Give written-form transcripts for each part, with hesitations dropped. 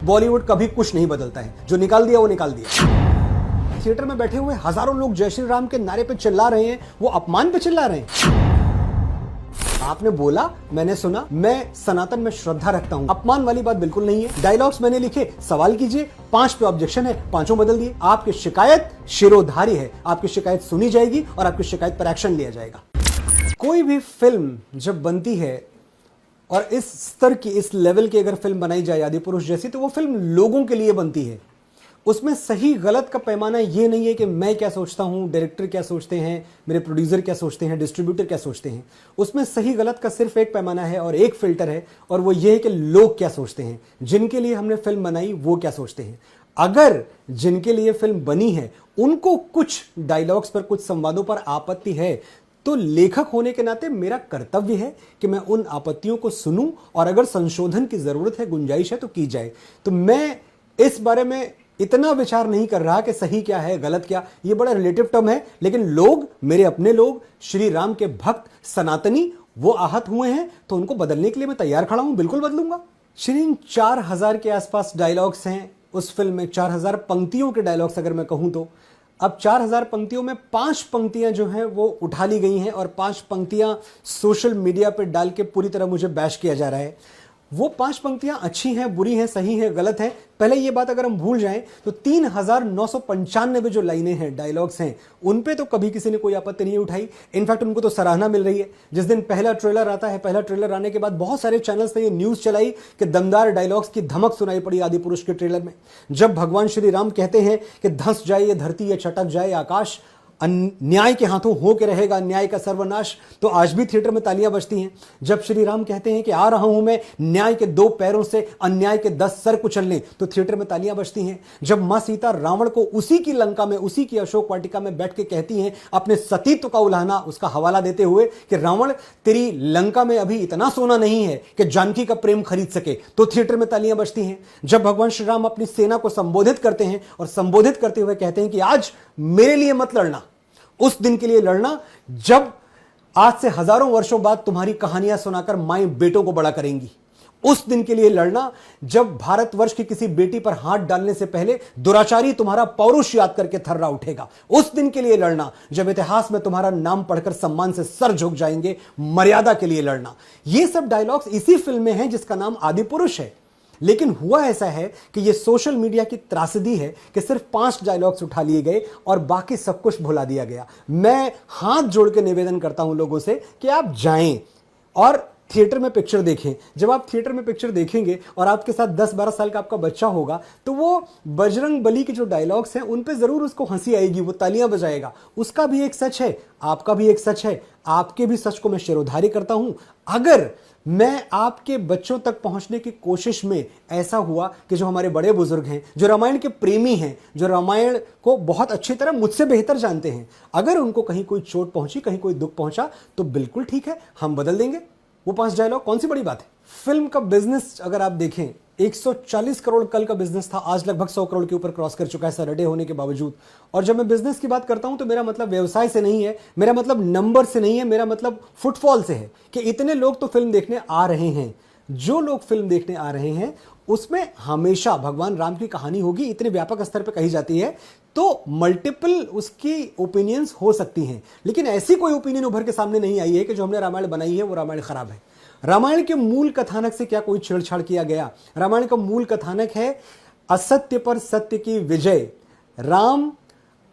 बॉलीवुड कभी कुछ नहीं बदलता है, जो निकाल दिया वो निकाल दिया। थिएटर में बैठे हुए हजारों लोग जय श्री राम के नारे पे चिल्ला रहे हैं, वो अपमान पे चिल्ला रहे हैं। आपने बोला, मैंने सुना, मैं सनातन में श्रद्धा रखता हूं, अपमान वाली बात बिल्कुल नहीं है। डायलॉग्स मैंने लिखे, सवाल कीजिए, 5 पे ऑब्जेक्शन है, 5 बदल दिए। आपकी शिकायत शिरोधारी है, आपकी शिकायत सुनी जाएगी और आपकी शिकायत पर एक्शन लिया जाएगा। कोई भी फिल्म जब बनती है और इस स्तर की, इस लेवल की अगर फिल्म बनाई जाए आदिपुरुष जैसी, तो वो फिल्म लोगों के लिए बनती है। उसमें सही गलत का पैमाना ये नहीं है कि मैं क्या सोचता हूं, डायरेक्टर क्या सोचते हैं, मेरे प्रोड्यूसर क्या सोचते हैं, डिस्ट्रीब्यूटर क्या सोचते हैं। उसमें सही गलत का सिर्फ एक पैमाना है और एक फिल्टर है, और वो ये है कि लोग क्या सोचते हैं, जिनके लिए हमने फिल्म बनाई वो क्या सोचते हैं। अगर जिनके लिए फिल्म बनी है उनको कुछ डायलॉग्स पर, कुछ संवादों पर आपत्ति है, तो लेखक होने के नाते मेरा कर्तव्य है कि मैं उन आपत्तियों को सुनूं, और अगर संशोधन की जरूरत है, गुंजाइश है, तो की जाए। तो मैं इस बारे में इतना विचार नहीं कर रहा कि सही क्या है, गलत क्या, ये बड़ा रिलेटिव टर्म है। लेकिन लोग, मेरे अपने लोग, श्री राम के भक्त, सनातनी, वो आहत हुए हैं, तो उनको बदलने के लिए मैं तैयार खड़ा हूं, बिल्कुल बदलूंगा। श्री 4000 के आसपास डायलॉग्स हैं उस फिल्म में, 4000 पंक्तियों के डायलॉग्स अगर मैं कहूं तो। अब 4000 पंक्तियों में 5 पंक्तियां जो हैं वो उठा ली गई हैं, और 5 पंक्तियां सोशल मीडिया पे डाल के पूरी तरह मुझे बैश किया जा रहा है। वो 5 पंक्तियां अच्छी हैं, बुरी हैं, सही हैं, गलत हैं, पहले ये बात अगर हम भूल जाएं तो 3995 जो लाइनें हैं, डायलॉग्स हैं, उन पे तो कभी किसी ने कोई आपत्ति नहीं उठाई। इनफैक्ट उनको तो सराहना मिल रही है। जिस दिन पहला ट्रेलर आता है, पहला ट्रेलर आने के बाद बहुत सारे चैनल्स ने ये न्यूज चलाई कि दमदार डायलॉग्स की धमक सुनाई पड़ी आदिपुरुष के ट्रेलर में। जब भगवान श्री राम कहते हैं कि धंस जाए ये धरती, ये चटक जाए आकाश, अन्याय के हाथों हो के रहेगा अन्याय का सर्वनाश, तो आज भी थिएटर में तालियां बजती हैं। जब श्री राम कहते हैं कि आ रहा हूं मैं न्याय के 2 पैरों से अन्याय के 10 सर कुचलने, तो थिएटर में तालियां बजती हैं। जब मां सीता रावण को उसी की लंका में, उसी की अशोक वाटिका में बैठ के कहती हैं, अपने सतीत्व का उल्हाना, उसका हवाला देते हुए कि रावण तेरी लंका में अभी इतना सोना नहीं है कि जानकी का प्रेम खरीद सके, तो थिएटर में तालियां बजती हैं। जब भगवान श्री राम अपनी सेना को संबोधित करते हैं और संबोधित करते हुए कहते हैं कि आज मेरे लिए मत लड़ना, उस दिन के लिए लड़ना जब आज से हजारों वर्षों बाद तुम्हारी कहानियां सुनाकर माएं बेटों को बड़ा करेंगी, उस दिन के लिए लड़ना जब भारतवर्ष की किसी बेटी पर हाथ डालने से पहले दुराचारी तुम्हारा पौरुष याद करके थर्रा उठेगा, उस दिन के लिए लड़ना जब इतिहास में तुम्हारा नाम पढ़कर सम्मान से सर झुक जाएंगे, मर्यादा के लिए लड़ना। ये सब डायलॉग्स इसी फिल्म में हैं जिसका नाम आदिपुरुष है। लेकिन हुआ ऐसा है कि यह सोशल मीडिया की त्रासदी है कि सिर्फ 5 डायलॉग्स उठा लिए गए और बाकी सब कुछ भुला दिया गया। मैं हाथ जोड़ के निवेदन करता हूं लोगों से कि आप जाएं और थिएटर में पिक्चर देखें। जब आप थिएटर में पिक्चर देखेंगे और आपके साथ 10-12 साल का आपका बच्चा होगा, तो वो बजरंग बली के जो डायलॉग्स हैं उन पे जरूर उसको हंसी आएगी, वो तालियां बजाएगा। उसका भी एक सच है, आपका भी एक सच है, आपके भी सच को मैं शिरोधारी करता हूं। अगर मैं आपके बच्चों तक पहुंचने की कोशिश में ऐसा हुआ कि जो हमारे बड़े बुजुर्ग हैं, जो रामायण के प्रेमी हैं, जो रामायण को बहुत अच्छी तरह मुझसे बेहतर जानते हैं, अगर उनको कहीं कोई चोट पहुंची, कहीं कोई दुख पहुंचा, तो बिल्कुल ठीक है, हम बदल देंगे वो 5 डायलॉग। कौन सी बड़ी बात है। फिल्म का बिजनेस अगर आप देखें, 140 करोड़ कल का बिजनेस था, आज लगभग 100 करोड़ के ऊपर क्रॉस कर चुका है सैटरडे होने के बावजूद। और जब मैं बिजनेस की बात करता हूं तो मेरा मतलब व्यवसाय से नहीं है, मेरा मतलब नंबर से नहीं है, मेरा मतलब फुटफॉल से है कि इतने लोग तो फिल्म देखने आ रहे हैं। जो लोग फिल्म देखने आ रहे हैं उसमें हमेशा भगवान राम की कहानी होगी, इतने व्यापक स्तर पर कही जाती है, तो मल्टीपल उसकी ओपिनियंस हो सकती हैं। लेकिन ऐसी कोई ओपिनियन उभर के सामने नहीं आई है कि जो हमने रामायण बनाई है वो रामायण खराब है। रामायण के मूल कथानक से क्या कोई छेड़छाड़ किया गया? रामायण का मूल कथानक है असत्य पर सत्य की विजय। राम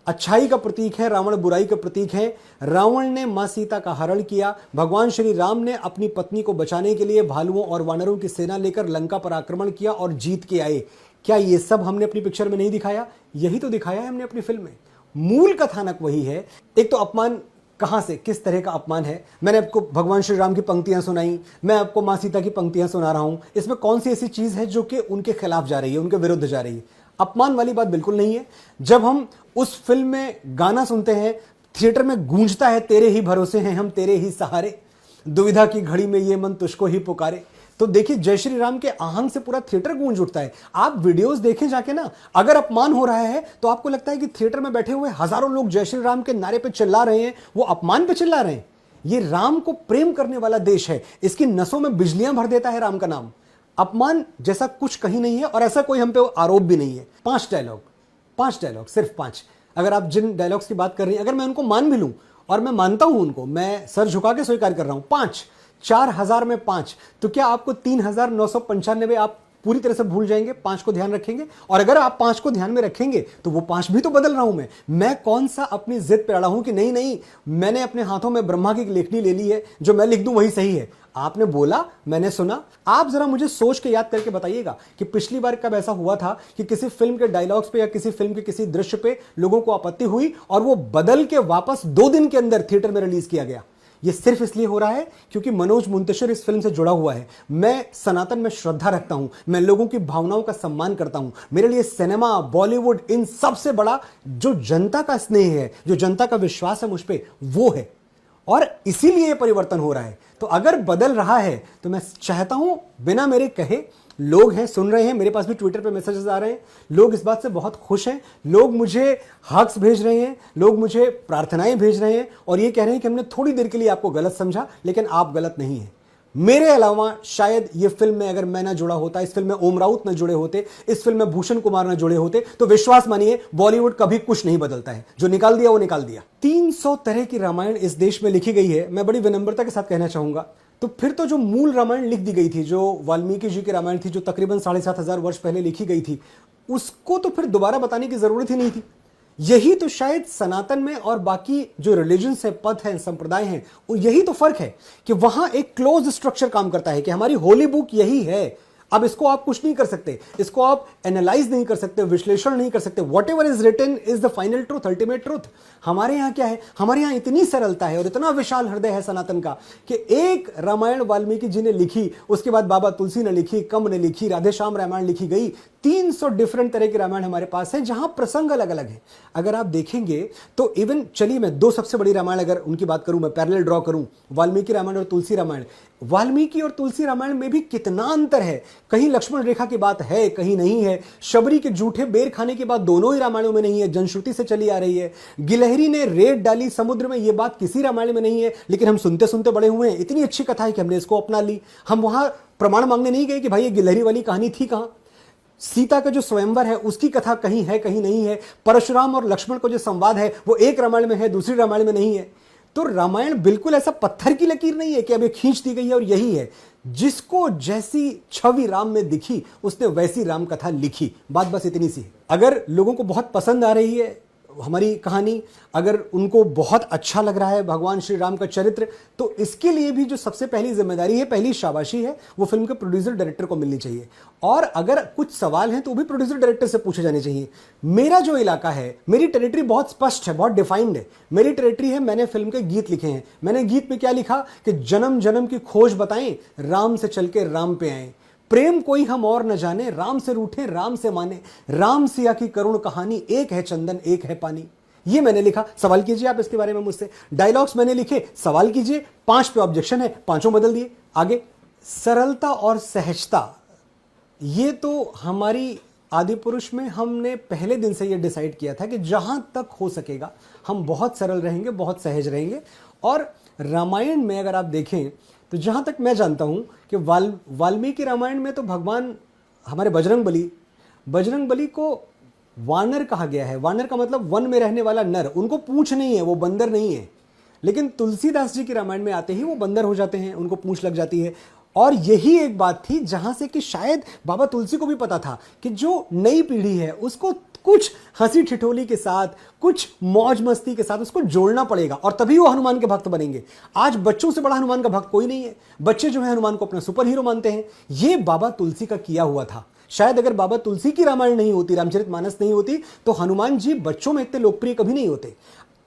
अच्छाई का प्रतीक है, रावण बुराई का प्रतीक है। रावण ने मां सीता का हरण किया, भगवान श्री राम ने अपनी पत्नी को बचाने के लिए भालुओं और वानरों की सेना लेकर लंका पर आक्रमण किया और जीत के आए। क्या ये सब हमने अपनी पिक्चर में नहीं दिखाया? यही तो दिखाया है हमने अपनी फिल्म में। मूल कथानक वही है। एक तो अपमान कहां से, किस तरह का अपमान है? मैंने आपको भगवान श्री राम की पंक्तियां सुनाई, मैं आपको मां सीता की पंक्तियां सुना रहा हूं। इसमें कौन सी ऐसी चीज है जो कि उनके खिलाफ जा रही है, उनके विरुद्ध जा रही है? अपमान वाली बात बिल्कुल नहीं है। जब हम उस फिल्म में गाना सुनते हैं, थिएटर में गूंजता है, तेरे ही भरोसे हैं हम, तेरे ही सहारे, दुविधा की घड़ी में ये मन तुझको ही पुकारे, तो देखिए जय श्री राम के आहंग से पूरा थिएटर गूंज उठता है। आप वीडियोस देखें जाके ना, अगर अपमान हो रहा है तो आपको लगता है कि थिएटर में बैठे हुए हजारों लोग जय श्री राम के नारे पे चिल्ला रहे हैं, वो अपमान पे चिल्ला रहे हैं। ये राम को प्रेम करने वाला देश है, इसकी नसों में बिजलियां भर देता है राम का नाम। अपमान जैसा कुछ कहीं नहीं है और ऐसा कोई हम पे आरोप भी नहीं है। 5 डायलॉग, सिर्फ 5। अगर आप जिन डायलॉग्स की बात कर रही हैं, अगर मैं उनको मान भी लूं, और मैं मानता हूं उनको, मैं सर झुका के स्वीकार कर रहा हूं, 5, 4000 में 5, तो क्या आपको 3995 आप पूरी तरह से भूल जाएंगे? 5 को ध्यान रखेंगे? और अगर आप 5 को ध्यान में रखेंगे तो वो 5 भी तो बदल रहा हूं मैं कौन सा अपनी जिद पे अड़ा हूं कि नहीं नहीं, मैंने अपने हाथों में ब्रह्मा की लेखनी ले ली है, जो मैं लिख दूं वही सही है। आपने बोला, मैंने सुना। आप जरा मुझे सोच के याद करके बताइएगा कि पिछली बार कब ऐसा हुआ था कि किसी फिल्म के डायलॉग्स पे या किसी फिल्म के किसी दृश्य पे लोगों को आपत्ति हुई और वो बदल के वापस 2 दिन के अंदर थिएटर में रिलीज किया गया। ये सिर्फ इसलिए हो रहा है क्योंकि मनोज मुंतशिर इस फिल्म से जुड़ा हुआ है। मैं सनातन में श्रद्धा रखता हूं, मैं लोगों की भावनाओं का सम्मान करता हूं। मेरे लिए सिनेमा, बॉलीवुड, इन सबसे बड़ा जो जनता का स्नेह है, जो जनता का विश्वास है मुझ पे, वो है। और इसीलिए ये परिवर्तन हो रहा है। तो अगर बदल रहा है तो मैं चाहता हूं बिना मेरे कहे, लोग हैं, सुन रहे हैं, मेरे पास भी ट्विटर पे मैसेजेस आ रहे हैं, लोग इस बात से बहुत खुश हैं, लोग मुझे हक्स भेज रहे हैं, लोग मुझे प्रार्थनाएं भेज रहे हैं और ये कह रहे हैं कि हमने थोड़ी देर के लिए आपको गलत समझा, लेकिन आप गलत नहीं हैं। मेरे अलावा शायद ये फिल्म में अगर मैं ना जुड़ा होता, इस फिल्म में ओम राउत ना जुड़े होते, इस फिल्म में भूषण कुमार ना जुड़े होते, तो विश्वास मानिए बॉलीवुड कभी कुछ नहीं बदलता है। जो निकाल दिया वो निकाल दिया। 300 तरह की रामायण इस देश में लिखी गई है। मैं बड़ी विनम्रता के साथ कहना चाहूंगा, तो फिर तो जो मूल रामायण लिख दी गई थी, जो वाल्मीकि जी की रामायण थी, जो तकरीबन 7500 वर्ष पहले लिखी गई थी, उसको तो फिर दोबारा बताने की जरूरत ही नहीं थी। यही तो शायद सनातन में और बाकी जो रिलीजन्स है, पथ है, संप्रदाय हैं, यही तो फर्क है कि वहां एक क्लोज स्ट्रक्चर काम करता है कि हमारी होली बुक यही है। अब इसको आप कुछ नहीं कर सकते, इसको आप एनालाइज नहीं कर सकते, विश्लेषण नहीं कर सकते। Whatever is written is the final truth, ultimate truth. हमारे यहां क्या है? हमारे यहां इतनी सरलता है और इतना विशाल हृदय है सनातन का कि एक रामायण वाल्मीकि जी ने लिखी, उसके बाद बाबा तुलसी ने लिखी, कंब ने लिखी, राधेश्याम रामायण लिखी गई। 300 डिफरेंट तरह के रामायण हमारे पास है जहां प्रसंग अलग अलग है। अगर आप देखेंगे तो इवन, चलिए मैं 2 सबसे बड़ी रामायण अगर उनकी बात करूं, मैं पैरेलल ड्रॉ करूं, वाल्मीकि रामायण और तुलसी रामायण। वाल्मीकि और तुलसी रामायण में भी कितना अंतर है। कहीं लक्ष्मण रेखा की बात है, कहीं नहीं है। शबरी के जूठे बेर खाने की बात दोनों ही रामायणों में नहीं है, जनश्रुति से चली आ रही है। गिलहरी ने रेत डाली समुद्र में, यह बात किसी रामायण में नहीं है, लेकिन हम सुनते सुनते बड़े हुए हैं। इतनी अच्छी कथा है कि हमने इसको अपना ली। हम वहां प्रमाण मांगने नहीं गए कि भाई ये गिलहरी वाली कहानी थी कहां। सीता का जो स्वयंवर है उसकी कथा कहीं है, कहीं नहीं है। परशुराम और लक्ष्मण का जो संवाद है वो एक रामायण में है, दूसरी रामायण में नहीं है। तो रामायण बिल्कुल ऐसा पत्थर की लकीर नहीं है कि अब ये खींच दी गई है और यही है। जिसको जैसी छवि राम में दिखी उसने वैसी राम कथा लिखी। बात बस इतनी सी है। अगर लोगों को बहुत पसंद आ रही है हमारी कहानी, अगर उनको बहुत अच्छा लग रहा है भगवान श्री राम का चरित्र, तो इसके लिए भी जो सबसे पहली जिम्मेदारी है, पहली शाबाशी है, वो फिल्म के प्रोड्यूसर डायरेक्टर को मिलनी चाहिए। और अगर कुछ सवाल हैं तो वो भी प्रोड्यूसर डायरेक्टर से पूछे जाने चाहिए। मेरा जो इलाका है, मेरी टेरिटरी बहुत स्पष्ट है, बहुत डिफाइंड है। मेरी टेरिटरी है, मैंने फिल्म के गीत लिखे हैं। मैंने गीत में क्या लिखा कि जन्म जन्म की खोज बताएं, राम से चल के राम पे आए। प्रेम कोई हम और न जाने, राम से रूठे राम से माने, राम सिया की करुण कहानी, एक है चंदन एक है पानी। ये मैंने लिखा। सवाल कीजिए आप इसके बारे में मुझसे। डायलॉग्स मैंने लिखे, सवाल कीजिए। 5 पे ऑब्जेक्शन है, 5 बदल दिए। आगे सरलता और सहजता, ये तो हमारी आदि पुरुष में हमने पहले दिन से ये डिसाइड किया था कि जहां तक हो सकेगा हम बहुत सरल रहेंगे, बहुत सहज रहेंगे। और रामायण में अगर आप देखें तो जहां तक मैं जानता हूं कि वाल्मीकि रामायण में तो भगवान हमारे बजरंग बली को वानर कहा गया है। वानर का मतलब वन में रहने वाला नर। उनको पूंछ नहीं है, वो बंदर नहीं है। लेकिन तुलसीदास जी की रामायण में आते ही वो बंदर हो जाते हैं, उनको पूंछ लग जाती है। और यही एक बात थी जहां से कि शायद बाबा तुलसी को भी पता था कि जो नई पीढ़ी है उसको कुछ हंसी ठिठोली के साथ, कुछ मौज मस्ती के साथ उसको जोड़ना पड़ेगा और तभी वो हनुमान के भक्त बनेंगे। आज बच्चों से बड़ा हनुमान का भक्त कोई नहीं है। बच्चे जो है हनुमान को अपना सुपर हीरो मानते हैं। ये बाबा तुलसी का किया हुआ था। शायद अगर बाबा तुलसी की रामायण नहीं होती, रामचरितमानस नहीं होती, तो हनुमान जी बच्चों में इतने लोकप्रिय कभी नहीं होते।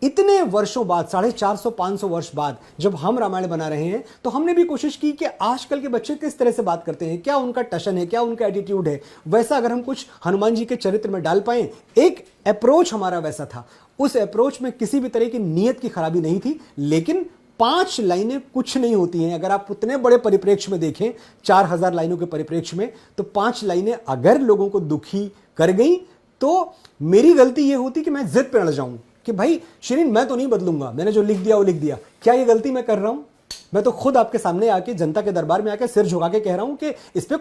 इतने वर्षों बाद, 450-500 वर्ष बाद जब हम रामायण बना रहे हैं, तो हमने भी कोशिश की कि आजकल के बच्चे किस तरह से बात करते हैं, क्या उनका टशन है, क्या उनका एटीट्यूड है, वैसा अगर हम कुछ हनुमान जी के चरित्र में डाल पाए। एक अप्रोच हमारा वैसा था। उस अप्रोच में किसी भी तरह की नीयत की खराबी नहीं थी। लेकिन 5 लाइनें कुछ नहीं होती हैं। अगर आप उतने बड़े परिप्रेक्ष्य में देखें, 4000 लाइनों के परिप्रेक्ष्य में, तो 5 लाइनें अगर लोगों को दुखी कर गई तो मेरी गलती यह होती कि मैं जिद पे अड़ जाऊं कि भाई शिरीन मैं तो नहीं बदलूंगा, मैंने जो लिख दिया वो लिख दिया। क्या ये गलती मैं कर रहा हूं? मैं तो खुद आपके सामने आके, जनता के दरबार में आके सिर झुका के कह रहा हूं कि इस पे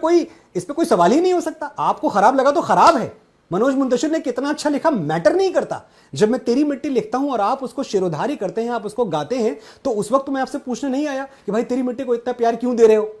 कोई सवाल ही नहीं हो सकता। आपको खराब लगा तो खराब है। मनोज मुंतशिर ने कितना अच्छा लिखा मैटर नहीं करता। जब मैं तेरी मिट्टी लिखता हूं और आप उसको शिरोधारी करते हैं, आप उसको गाते हैं, तो उस वक्त मैं आपसे पूछने नहीं आया कि भाई तेरी मिट्टी को इतना प्यार क्यों दे रहे हो।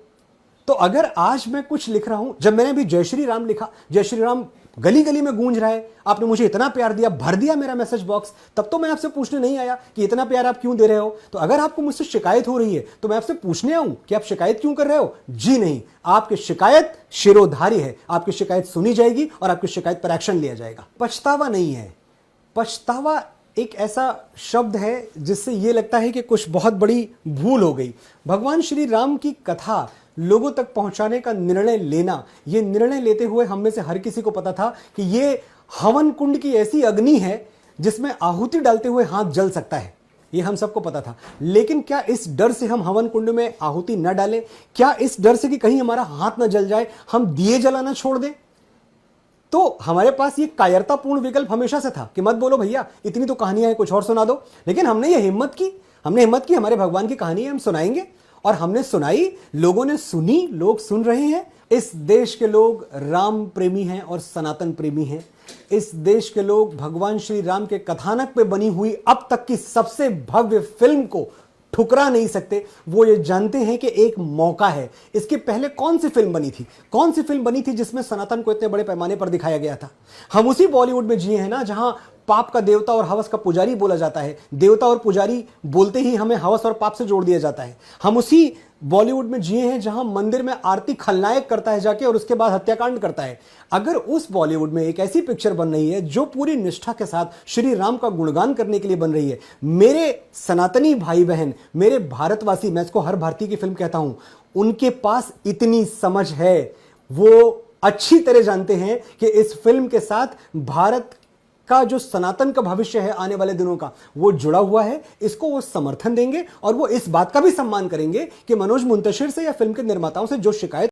तो अगर आज मैं कुछ लिख रहा हूं, जब मैंने अभी जय श्री राम लिखा, जय श्री राम गली गली में गूंज रहा है, आपने मुझे इतना प्यार दिया, भर दिया मेरा मैसेज बॉक्स, तब तो मैं आपसे पूछने नहीं आया कि इतना प्यार आप क्यों दे रहे हो। तो अगर आपको मुझसे शिकायत हो रही है तो मैं आपसे पूछने आऊं कि आप शिकायत क्यों कर रहे हो? जी नहीं, आपकी शिकायत शिरोधारी है, आपकी शिकायत सुनी जाएगी और आपकी शिकायत पर एक्शन लिया जाएगा। पछतावा नहीं है। पछतावा एक ऐसा शब्द है जिससे यह लगता है कि कुछ बहुत बड़ी भूल हो गई। भगवान श्री राम की कथा लोगों तक पहुंचाने का निर्णय लेना, यह निर्णय लेते हुए हम में से हर किसी को पता था कि यह हवन कुंड की ऐसी अग्नि है जिसमें आहुति डालते हुए हाथ जल सकता है। यह हम सबको पता था। लेकिन क्या इस डर से हम हवन कुंड में आहुति न डालें? क्या इस डर से कि कहीं हमारा हाथ न जल जाए हम दिए जलाना छोड़ दें? तो हमारे पास ये कायरतापूर्ण विकल्प हमेशा से था कि मत बोलो भैया, इतनी तो कहानियां हैं, कुछ और सुना दो। लेकिन हमने ये हिम्मत की, हमारे भगवान की कहानी है, हम सुनाएंगे। और हमने सुनाई, लोगों ने सुनी, लोग सुन रहे हैं। इस देश के लोग राम प्रेमी हैं और सनातन प्रेमी हैं। इस देश के लोग भगवान श्री राम के कथानक पे बनी हुई अब तक की सबसे भव्य फिल्म को ठुकरा नहीं सकते। वो ये जानते हैं कि एक मौका है। इसके पहले कौन सी फिल्म बनी थी जिसमें सनातन को इतने बड़े पैमाने पर दिखाया गया था? हम उसी बॉलीवुड में जिए हैं ना जहां पाप का देवता और हवस का पुजारी बोला जाता है। देवता और पुजारी बोलते ही हमें हवस और पाप से जोड़ दिया जाता है। हम उसी बॉलीवुड में जिए हैं जहां मंदिर में आरती खलनायक करता है जाके और उसके बाद हत्याकांड करता है। अगर उस बॉलीवुड में एक ऐसी पिक्चर बन रही है जो पूरी निष्ठा के साथ श्री राम का गुणगान करने के लिए बन रही है, मेरे सनातनी भाई बहन, मेरे भारतवासी, मैं इसको हर भारतीय की फिल्म कहता हूं, उनके पास इतनी समझ है, वो अच्छी तरह जानते हैं कि इस फिल्म के साथ भारत का जो सनातन का भविष्य है आने वाले दिनों का, वो जुड़ा हुआ है। इसको वो समर्थन देंगे और वो इस बात का भी सम्मान करेंगे कि मनोज मुंतशिर से या फिल्म के निर्माताओं से जो शिकायत